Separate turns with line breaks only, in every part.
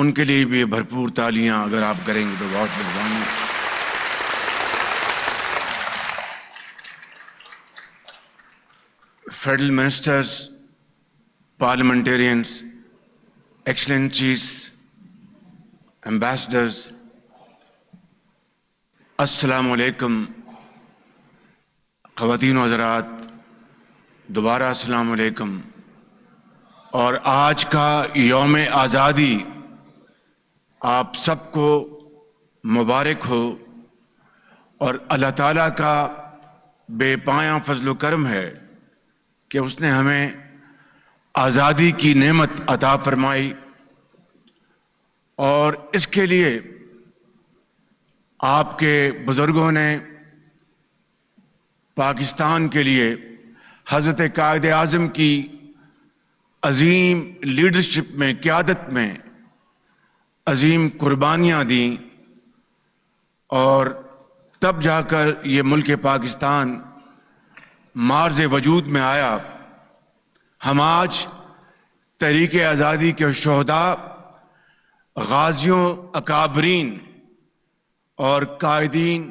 ان کے لیے بھی بھرپور تالیاں اگر آپ کریں گے تو بہت مہربانی. Federal ministers, parliamentarians, excellencies, ambassadors, السلام علیکم. خواتین و حضرات، دوبارہ السلام علیکم. اور آج کا یوم آزادی آپ سب کو مبارک ہو، اور اللہ تعالیٰ کا بے پایاں فضل و کرم ہے کہ اس نے ہمیں آزادی کی نعمت عطا فرمائی، اور اس کے لیے آپ کے بزرگوں نے پاکستان کے لیے حضرت قائد اعظم کی عظیم لیڈرشپ میں، قیادت میں عظیم قربانیاں دیں، اور تب جا کر یہ ملک پاکستان معرض وجود میں آیا. ہم آج تحریک آزادی کے شہداء، غازیوں، اکابرین اور قائدین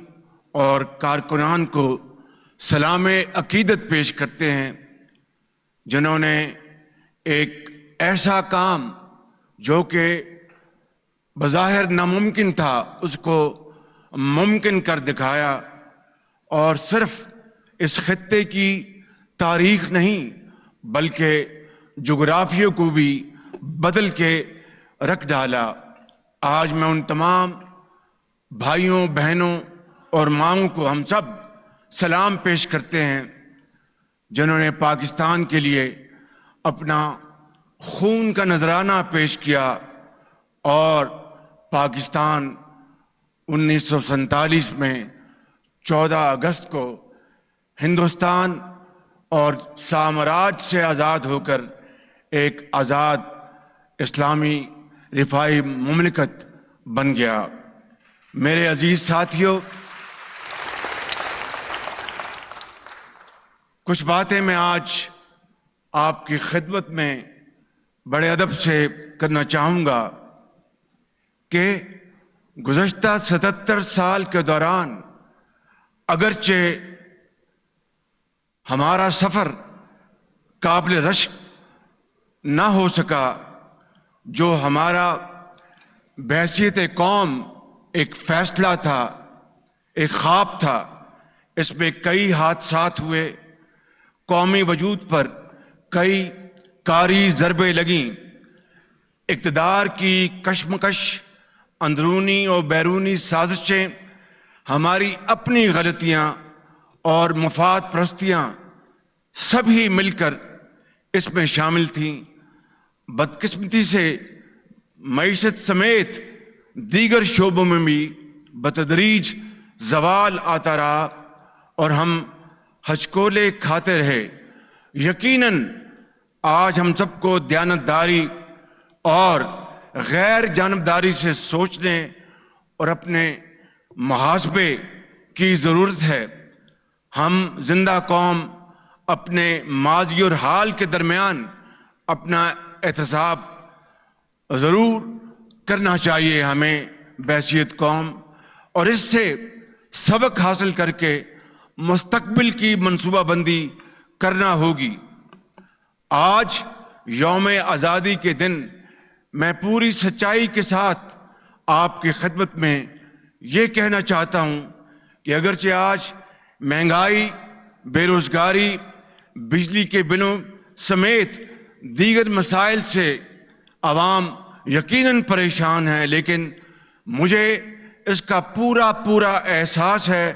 اور کارکنان کو سلام عقیدت پیش کرتے ہیں، جنہوں نے ایک ایسا کام جو کہ بظاہر ناممکن تھا اس کو ممکن کر دکھایا، اور صرف اس خطے کی تاریخ نہیں بلکہ جغرافیہ کو بھی بدل کے رکھ ڈالا. آج میں ان تمام بھائیوں، بہنوں اور ماؤں کو ہم سب سلام پیش کرتے ہیں جنہوں نے پاکستان کے لیے اپنا خون کا نذرانہ پیش کیا، اور پاکستان 1947 میں 14 اگست کو ہندوستان اور سامراج سے آزاد ہو کر ایک آزاد اسلامی رفاہی مملکت بن گیا. میرے عزیز ساتھیوں، کچھ باتیں میں آج آپ کی خدمت میں بڑے ادب سے کرنا چاہوں گا کہ گزشتہ 77 سال کے دوران اگرچہ ہمارا سفر قابل رشک نہ ہو سکا، جو ہمارا بحیثیت قوم ایک فیصلہ تھا، ایک خواب تھا، اس میں کئی حادثات ہوئے، قومی وجود پر کئی کاری ضربیں لگیں، اقتدار کی کشمکش، اندرونی اور بیرونی سازشیں، ہماری اپنی غلطیاں اور مفاد پرستیاں سبھی مل کر اس میں شامل تھیں. بدقسمتی سے معیشت سمیت دیگر شعبوں میں بھی بتدریج زوال آتا رہا، اور ہم ہچکولے کھاتے رہے. یقیناً آج ہم سب کو دیانتداری اور غیر جانبداری سے سوچنے اور اپنے محاسبے کی ضرورت ہے. ہم زندہ قوم اپنے ماضی اور حال کے درمیان اپنا احتساب ضرور کرنا چاہیے ہمیں بحیثیت قوم، اور اس سے سبق حاصل کر کے مستقبل کی منصوبہ بندی کرنا ہوگی. آج یوم آزادی کے دن میں پوری سچائی کے ساتھ آپ کی خدمت میں یہ کہنا چاہتا ہوں کہ اگرچہ آج مہنگائی، بے روزگاری، بجلی کے بلوں سمیت دیگر مسائل سے عوام یقیناً پریشان ہیں، لیکن مجھے اس کا پورا احساس ہے.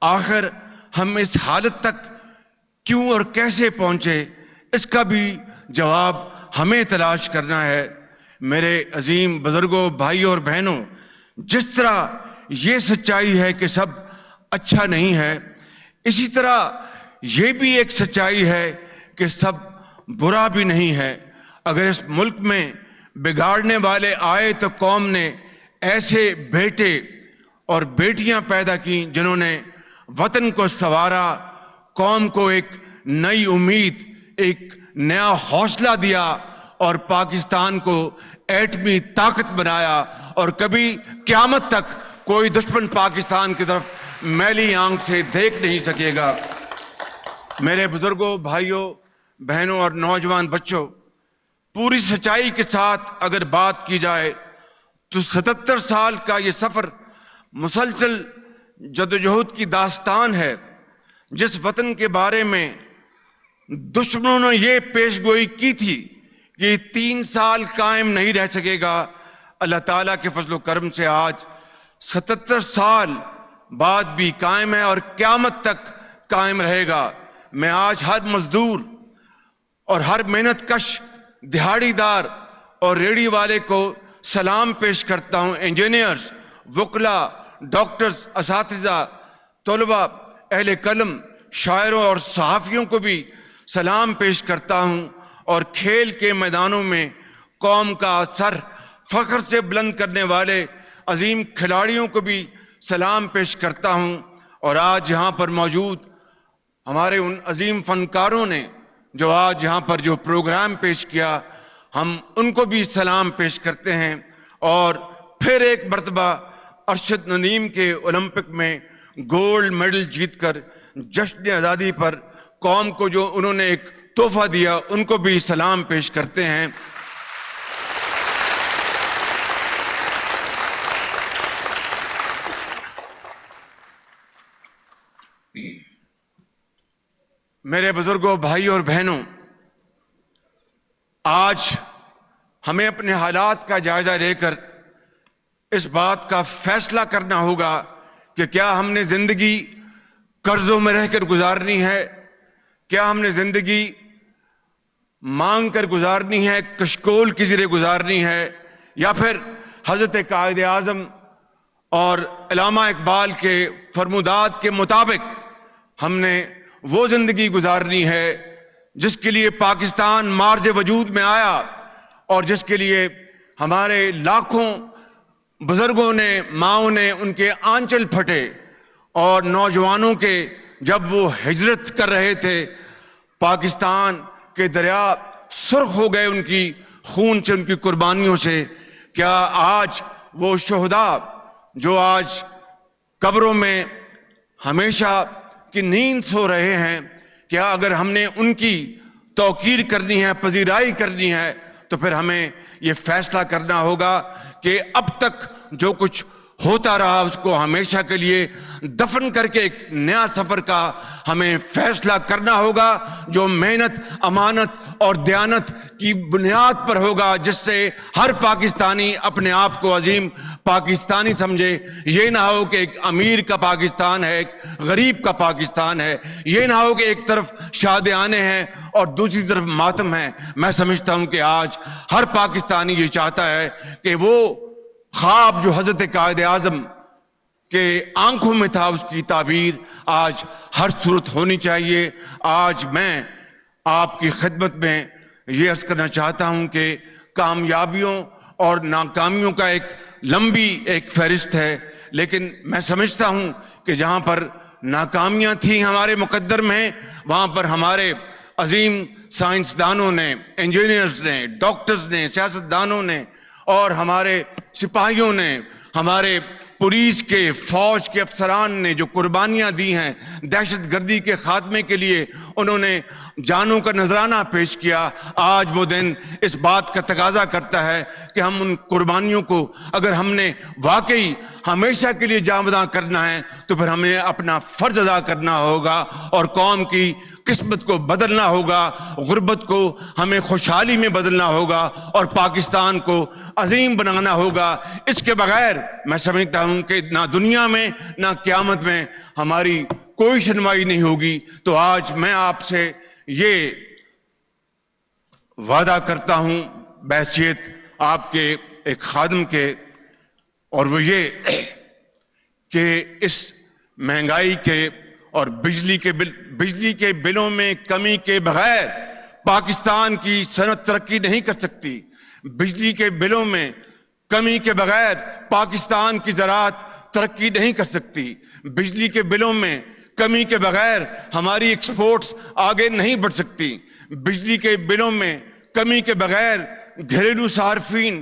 آخر ہم اس حالت تک کیوں اور کیسے پہنچے، اس کا بھی جواب ہمیں تلاش کرنا ہے. میرے عظیم بزرگوں، بھائیوں اور بہنوں، جس طرح یہ سچائی ہے کہ سب اچھا نہیں ہے، اسی طرح یہ بھی ایک سچائی ہے کہ سب برا بھی نہیں ہے. اگر اس ملک میں بگاڑنے والے آئے تو قوم نے ایسے بیٹے اور بیٹیاں پیدا کی جنہوں نے وطن کو سنوارا، قوم کو ایک نئی امید، ایک نیا حوصلہ دیا، اور پاکستان کو ایٹمی طاقت بنایا اور کبھی قیامت تک کوئی دشمن پاکستان کی طرف میلی آنکھ سے دیکھ نہیں سکے گا۔ میرے بزرگوں، بھائیوں، بہنوں اور نوجوان بچوں، پوری سچائی کے ساتھ اگر بات کی جائے تو 77 سال کا یہ سفر مسلسل جدوجہد کی داستان ہے۔ جس وطن کے بارے میں دشمنوں نے یہ پیش گوئی کی تھی کہ یہ 3 سال قائم نہیں رہ سکے گا، اللہ تعالیٰ کے فضل و کرم سے آج 77 سال بعد بھی قائم ہے اور قیامت تک قائم رہے گا۔ میں آج ہر مزدور اور ہر محنت کش دہاڑی دار اور ریڑھی والے کو سلام پیش کرتا ہوں۔ انجینئرز، وکلاء، ڈاکٹرز، اساتذہ، طلباء، اہل قلم، شاعروں اور صحافیوں کو بھی سلام پیش کرتا ہوں، اور کھیل کے میدانوں میں قوم کا سر فخر سے بلند کرنے والے عظیم کھلاڑیوں کو بھی سلام پیش کرتا ہوں۔ اور آج یہاں پر موجود ہمارے ان عظیم فنکاروں نے جو آج یہاں پر جو پروگرام پیش کیا، ہم ان کو بھی سلام پیش کرتے ہیں۔ اور پھر ایک مرتبہ ارشد ندیم کے اولمپک میں گولڈ میڈل جیت کر جشن آزادی پر قوم کو جو انہوں نے ایک تحفہ دیا، ان کو بھی سلام پیش کرتے ہیں۔ میرے بزرگوں، بھائیوں اور بہنوں، آج ہمیں اپنے حالات کا جائزہ لے کر اس بات کا فیصلہ کرنا ہوگا کہ کیا ہم نے زندگی قرضوں میں رہ کر گزارنی ہے، کیا ہم نے زندگی مانگ کر گزارنی ہے، کشکول کی زیر گزارنی ہے، یا پھر حضرت قائد اعظم اور علامہ اقبال کے فرمودات کے مطابق ہم نے وہ زندگی گزارنی ہے جس کے لیے پاکستان مارج وجود میں آیا اور جس کے لیے ہمارے لاکھوں بزرگوں نے، ماؤں نے ان کے آنچل پھٹے، اور نوجوانوں کے جب وہ ہجرت کر رہے تھے پاکستان کے دریا سرخ ہو گئے ان کی خون سے، ان کی قربانیوں سے۔ کیا آج وہ شہداء جو آج قبروں میں ہمیشہ کی نیند سو رہے ہیں، کیا اگر ہم نے ان کی توقیر کرنی ہے، پذیرائی کرنی ہے، تو پھر ہمیں یہ فیصلہ کرنا ہوگا کہ اب تک جو کچھ ہوتا رہا اس کو ہمیشہ کے لیے دفن کر کے ایک نیا سفر کا ہمیں فیصلہ کرنا ہوگا، جو محنت، امانت اور دیانت کی بنیاد پر ہوگا، جس سے ہر پاکستانی اپنے آپ کو عظیم پاکستانی سمجھے۔ یہ نہ ہو کہ ایک امیر کا پاکستان ہے، ایک غریب کا پاکستان ہے، یہ نہ ہو کہ ایک طرف شادیانے ہیں اور دوسری طرف ماتم ہے۔ میں سمجھتا ہوں کہ آج ہر پاکستانی یہ چاہتا ہے کہ وہ خواب جو حضرت قائد اعظم کے آنکھوں میں تھا، اس کی تعبیر آج ہر صورت ہونی چاہیے۔ آج میں آپ کی خدمت میں یہ عرض کرنا چاہتا ہوں کہ کامیابیوں اور ناکامیوں کا ایک لمبی ایک فہرست ہے، لیکن میں سمجھتا ہوں کہ جہاں پر ناکامیاں تھیں ہمارے مقدر میں، وہاں پر ہمارے عظیم سائنسدانوں نے، انجینئرز نے، ڈاکٹرز نے، سیاستدانوں نے اور ہمارے سپاہیوں نے، ہمارے پولیس کے، فوج کے افسران نے جو قربانیاں دی ہیں دہشت گردی کے خاتمے کے لیے، انہوں نے جانوں کا نذرانہ پیش کیا۔ آج وہ دن اس بات کا تقاضا کرتا ہے کہ ہم ان قربانیوں کو اگر ہم نے واقعی ہمیشہ کے لیے جاوداں کرنا ہے تو پھر ہمیں اپنا فرض ادا کرنا ہوگا اور قوم کی قسمت کو بدلنا ہوگا، غربت کو ہمیں خوشحالی میں بدلنا ہوگا اور پاکستان کو عظیم بنانا ہوگا۔ اس کے بغیر میں سمجھتا ہوں کہ نہ دنیا میں نہ قیامت میں ہماری کوئی شنوائی نہیں ہوگی۔ تو آج میں آپ سے یہ وعدہ کرتا ہوں بحیثیت آپ کے ایک خادم کے، اور وہ یہ کہ اس مہنگائی کے اور بجلی کے بلوں میں کمی کے بغیر پاکستان کی صنعت ترقی نہیں کر سکتی۔ بجلی کے بلوں میں کمی کے بغیر پاکستان کی زراعت ترقی نہیں کر سکتی۔ بجلی کے بلوں میں کمی کے بغیر ہماری ایکسپورٹس آگے نہیں بڑھ سکتی۔ بجلی کے بلوں میں کمی کے بغیر گھریلو صارفین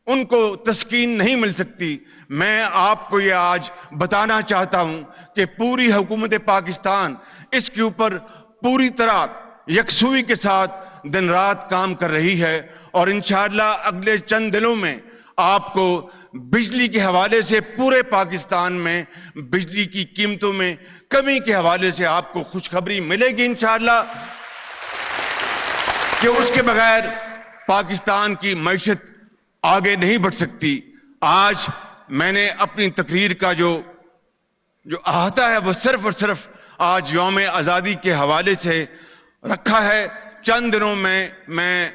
ان کو تسکین نہیں مل سکتی. میں آپ کو یہ آج بتانا چاہتا ہوں کہ پوری حکومت پاکستان اس کے اوپر پوری طرح یکسوئی کے ساتھ دن رات کام کر رہی ہے، اور انشاءاللہ اگلے چند دنوں میں آپ کو بجلی کے حوالے سے پورے پاکستان میں بجلی کی قیمتوں میں کمی کے حوالے سے آپ کو خوشخبری ملے گی انشاءاللہ، کہ اس کے بغیر پاکستان کی معیشت آگے نہیں بڑھ سکتی. آج میں نے اپنی تقریر کا جو احاطہ ہے وہ صرف اور صرف آج یوم آزادی کے حوالے سے رکھا ہے. چند دنوں میں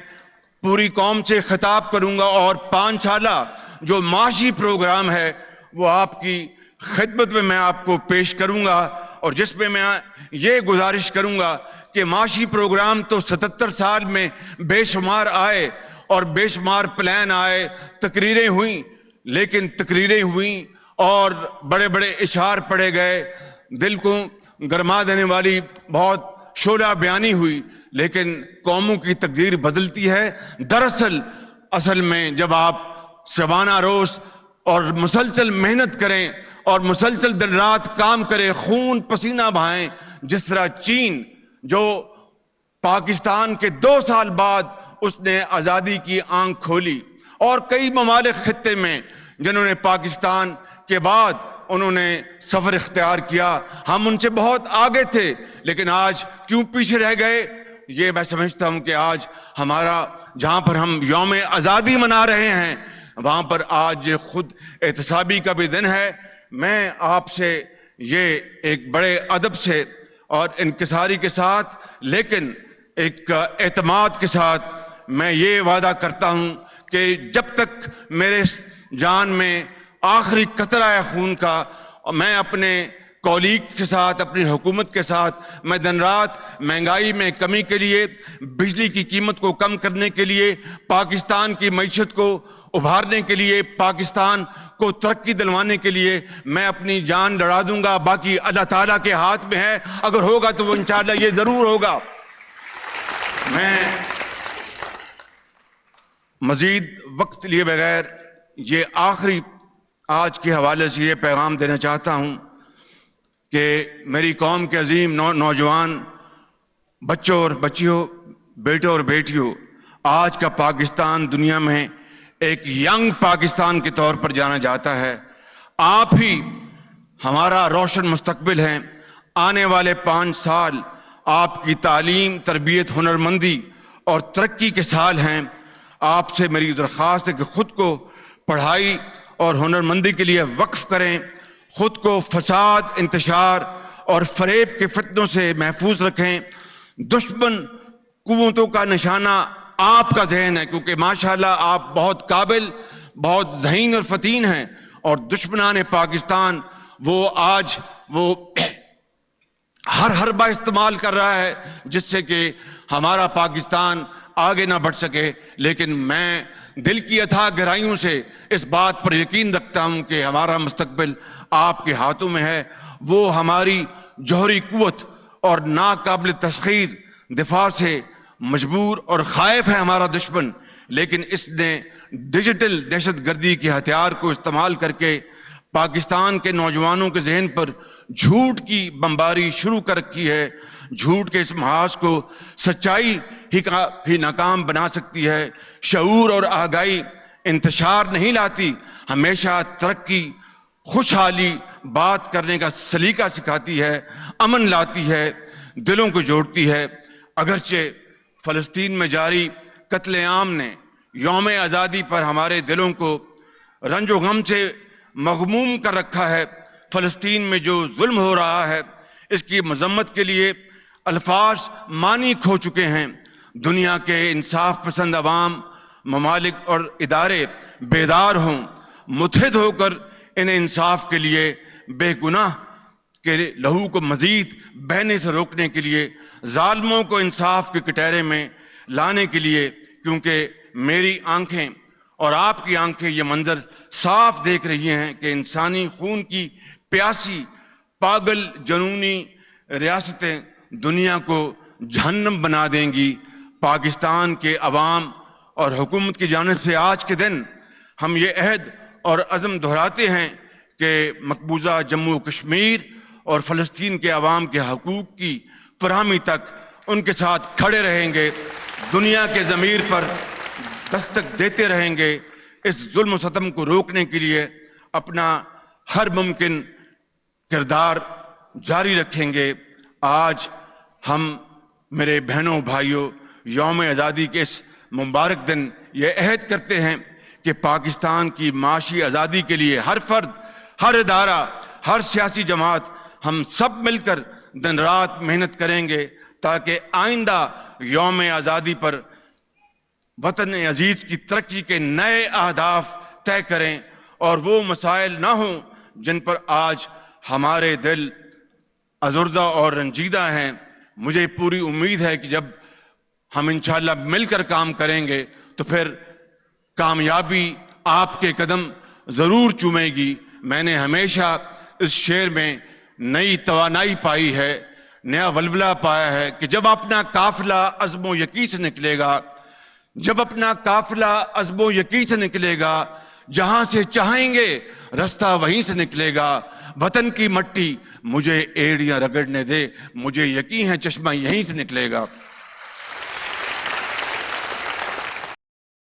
پوری قوم سے خطاب کروں گا، اور 5 سالہ جو معاشی پروگرام ہے وہ آپ کی خدمت میں آپ کو پیش کروں گا، اور جس میں یہ گزارش کروں گا کہ معاشی پروگرام تو 77 سال میں بے شمار آئے اور بے شمار پلان آئے، تقریریں ہوئیں، لیکن تقریریں ہوئیں اور بڑے بڑے اشعار پڑھے گئے، دل کو گرما دینے والی بہت شعلہ بیانی ہوئی، لیکن قوموں کی تقدیر بدلتی ہے. دراصل اصل میں جب آپ شبانہ روز اور مسلسل محنت کریں اور مسلسل دن رات کام کریں، خون پسینہ بہائیں، جس طرح چین جو پاکستان کے 2 سال بعد اس نے آزادی کی آنکھ کھولی، اور کئی ممالک خطے میں جنہوں نے پاکستان کے بعد انہوں نے سفر اختیار کیا، ہم ان سے بہت آگے تھے، لیکن آج کیوں پیچھے رہ گئے؟ یہ میں سمجھتا ہوں کہ آج ہمارا جہاں پر ہم یوم آزادی منا رہے ہیں وہاں پر آج خود احتسابی کا بھی دن ہے. میں آپ سے یہ ایک بڑے ادب سے اور انکساری کے ساتھ لیکن ایک اعتماد کے ساتھ میں یہ وعدہ کرتا ہوں کہ جب تک میرے جان میں آخری قطرہ ہے خون کا، میں اپنے کولیگ کے ساتھ، اپنی حکومت کے ساتھ میں دن رات مہنگائی میں کمی کے لیے، بجلی کی قیمت کو کم کرنے کے لیے، پاکستان کی معیشت کو ابھارنے کے لیے، پاکستان کو ترقی دلوانے کے لیے میں اپنی جان لڑا دوں گا. باقی اللہ تعالیٰ کے ہاتھ میں ہے، اگر ہوگا تو وہ انشاءاللہ یہ ضرور ہوگا. میں مزید وقت لیے بغیر یہ آخری آج کے حوالے سے یہ پیغام دینا چاہتا ہوں کہ میری قوم کے عظیم نوجوان بچوں اور بچیوں، بیٹوں اور بیٹیوں، آج کا پاکستان دنیا میں ایک ینگ پاکستان کے طور پر جانا جاتا ہے. آپ ہی ہمارا روشن مستقبل ہیں. آنے والے 5 سال آپ کی تعلیم، تربیت، ہنرمندی اور ترقی کے سال ہیں. آپ سے میری درخواست ہے کہ خود کو پڑھائی اور ہنرمندی کے لیے وقف کریں، خود کو فساد، انتشار اور فریب کے فتنوں سے محفوظ رکھیں. دشمن قوتوں کا نشانہ آپ کا ذہن ہے، کیونکہ ماشاءاللہ آپ بہت قابل، بہت ذہین اور فتین ہیں، اور دشمنان پاکستان وہ آج ہر حربہ استعمال کر رہا ہے جس سے کہ ہمارا پاکستان آگے نہ بڑھ سکے. لیکن میں دل کی اتھاہ گہرائیوں سے اس بات پر یقین رکھتا ہوں کہ ہمارا مستقبل آپ کے ہاتھوں میں ہے. وہ ہماری جوہری قوت اور ناقابل تسخیر دفاع سے مجبور اور خائف ہے ہمارا دشمن، لیکن اس نے ڈیجیٹل دہشت گردی کے ہتھیار کو استعمال کر کے پاکستان کے نوجوانوں کے ذہن پر جھوٹ کی بمباری شروع کر رکھی ہے. جھوٹ کے اس محاذ کو سچائی ہی ناکام بنا سکتی ہے. شعور اور آگاہی انتشار نہیں لاتی، ہمیشہ ترقی، خوشحالی، بات کرنے کا سلیقہ سکھاتی ہے، امن لاتی ہے، دلوں کو جوڑتی ہے. اگرچہ فلسطین میں جاری قتل عام نے یوم آزادی پر ہمارے دلوں کو رنج و غم سے مغموم کر رکھا ہے. فلسطین میں جو ظلم ہو رہا ہے اس کی مذمت کے لیے الفاظ معنی کھو چکے ہیں. دنیا کے انصاف پسند عوام، ممالک اور ادارے بیدار ہوں، متحد ہو کر انہیں انصاف کے لیے، بے گناہ کے لہو کو مزید بہنے سے روکنے کے لیے، ظالموں کو انصاف کے کٹہرے میں لانے کے لیے، کیونکہ میری آنکھیں اور آپ کی آنکھیں یہ منظر صاف دیکھ رہی ہیں کہ انسانی خون کی پیاسی پاگل جنونی ریاستیں دنیا کو جہنم بنا دیں گی. پاکستان کے عوام اور حکومت کی جانب سے آج کے دن ہم یہ عہد اور عزم دہراتے ہیں کہ مقبوضہ جموں کشمیر اور فلسطین کے عوام کے حقوق کی فراہمی تک ان کے ساتھ کھڑے رہیں گے، دنیا کے ضمیر پر دستک دیتے رہیں گے، اس ظلم و ستم کو روکنے کے لیے اپنا ہر ممکن کردار جاری رکھیں گے۔ آج ہم میرے بہنوں بھائیوں یوم آزادی کے اس مبارک دن یہ عہد کرتے ہیں کہ پاکستان کی معاشی آزادی کے لیے ہر فرد، ہر ادارہ، ہر سیاسی جماعت، ہم سب مل کر دن رات محنت کریں گے تاکہ آئندہ یوم آزادی پر وطن عزیز کی ترقی کے نئے اہداف طے کریں اور وہ مسائل نہ ہوں جن پر آج ہمارے دل ازردہ اور رنجیدہ ہیں۔ مجھے پوری امید ہے کہ جب ہم انشاءاللہ مل کر کام کریں گے تو پھر کامیابی آپ کے قدم ضرور چومے گی۔ میں نے ہمیشہ اس شعر میں نئی توانائی پائی ہے، نیا ولولہ پایا ہے کہ جب اپنا قافلہ عزم و یقین سے نکلے گا، جب اپنا قافلہ عزم و یقین سے نکلے گا، جہاں سے چاہیں گے رستہ وہیں سے نکلے گا۔ وطن کی مٹی مجھے ایڑیاں رگڑنے دے، مجھے یقین ہے چشمہ یہیں سے نکلے گا۔